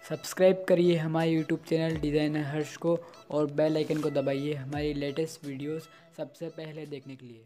सब्सक्राइब करिए हमारे YouTube channel designer हर्ष को और बेल आइकन को दबाइए हमारी लेटेस्ट वीडियोस सबसे पहले देखने के लिए।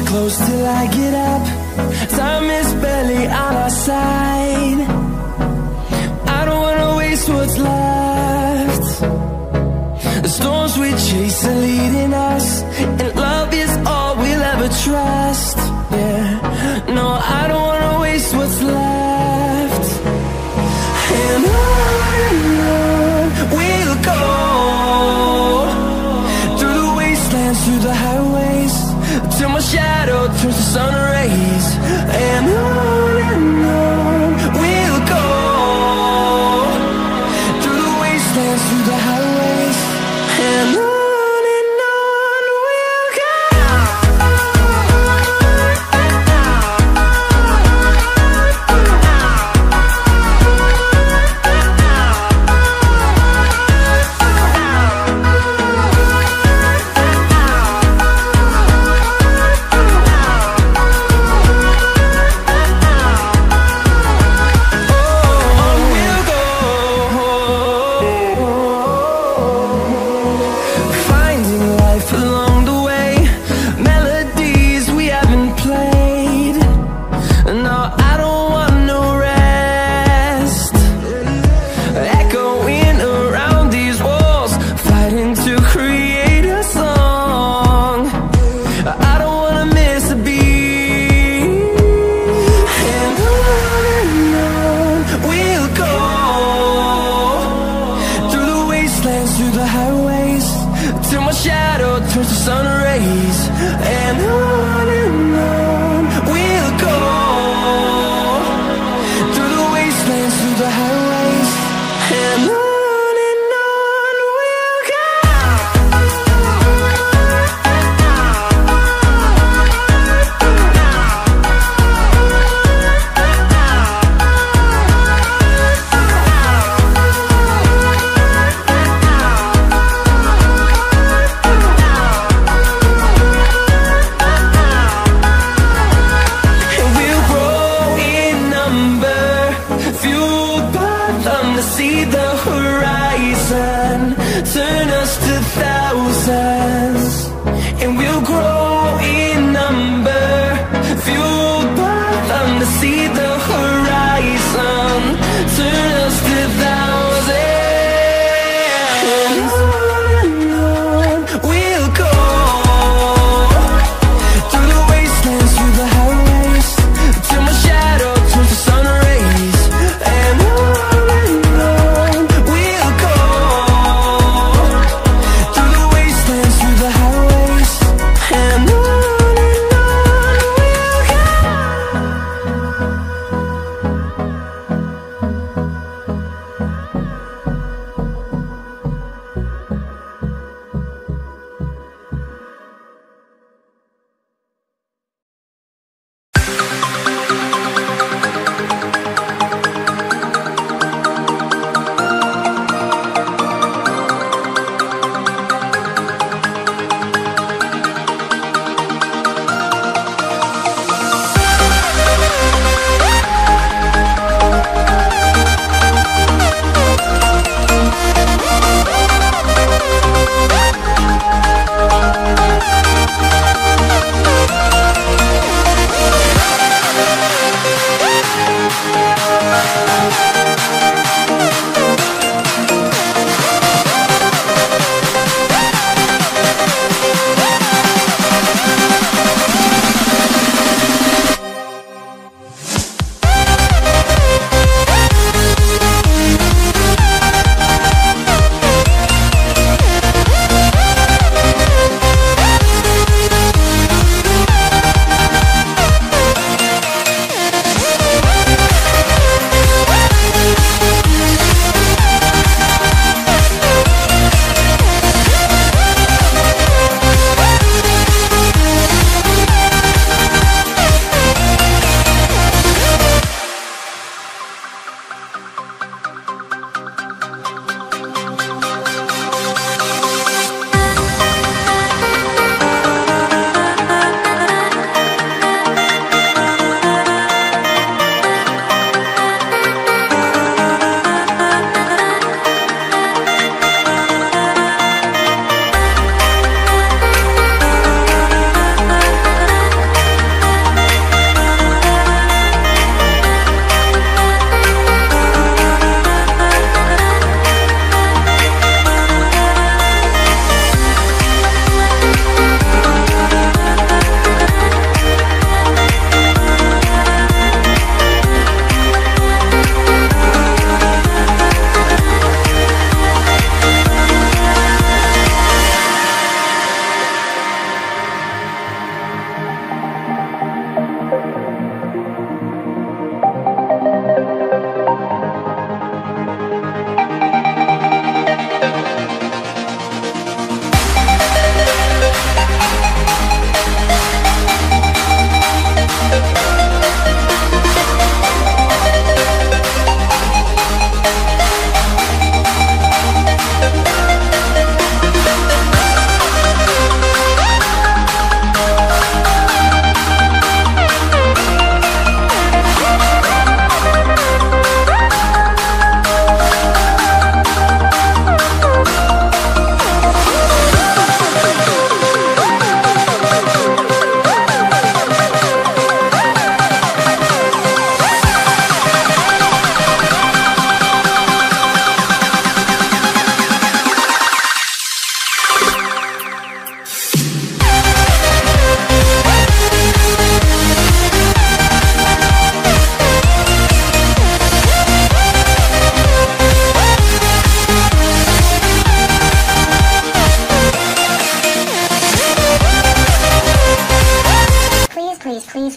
Close till I get up. Time is barely on our side. I don't wanna waste what's left. The storms we chase are leading us, and love is all we'll ever trust. Yeah, no, I don't wanna waste what's left. And on we'll go, through the wastelands, through the highways, till my shadow turns to sun rays. And on we'll go, through the wastelands, through the highways. And on we'll go. see the horizon, turn us to thousands, and we'll grow in number, fueled by them to see the horizon, turn us to thousands, and on we'll go, through the wastelands, through the highways, till my shadow turns to sun rays, and on we'll go, through the wastelands, through the highways, and on we'll go.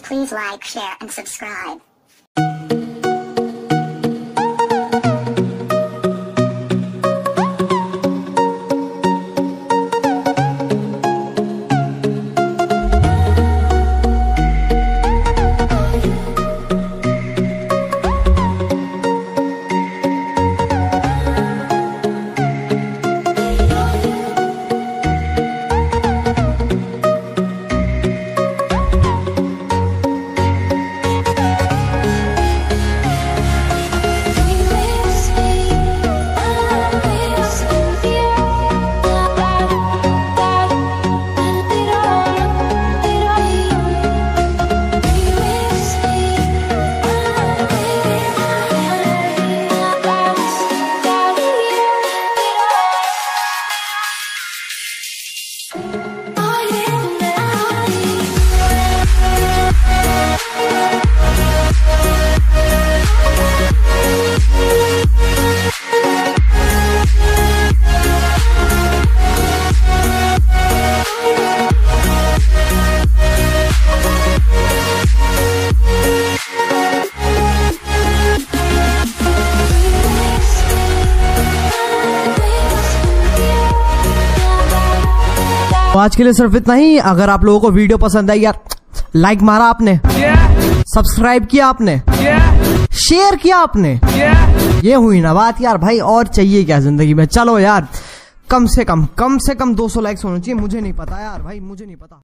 please like, share, and subscribe. तो आज के लिए सिर्फ इतना ही। अगर आप लोगों को वीडियो पसंद आई यार, लाइक मारा आपने, सब्सक्राइब किया आपने, शेयर किया आपने, ये हुई ना बात यार। भाई और चाहिए क्या जिंदगी में। चलो यार, कम से कम 200 लाइक्स होने चाहिए। मुझे नहीं पता यार भाई, मुझे नहीं पता।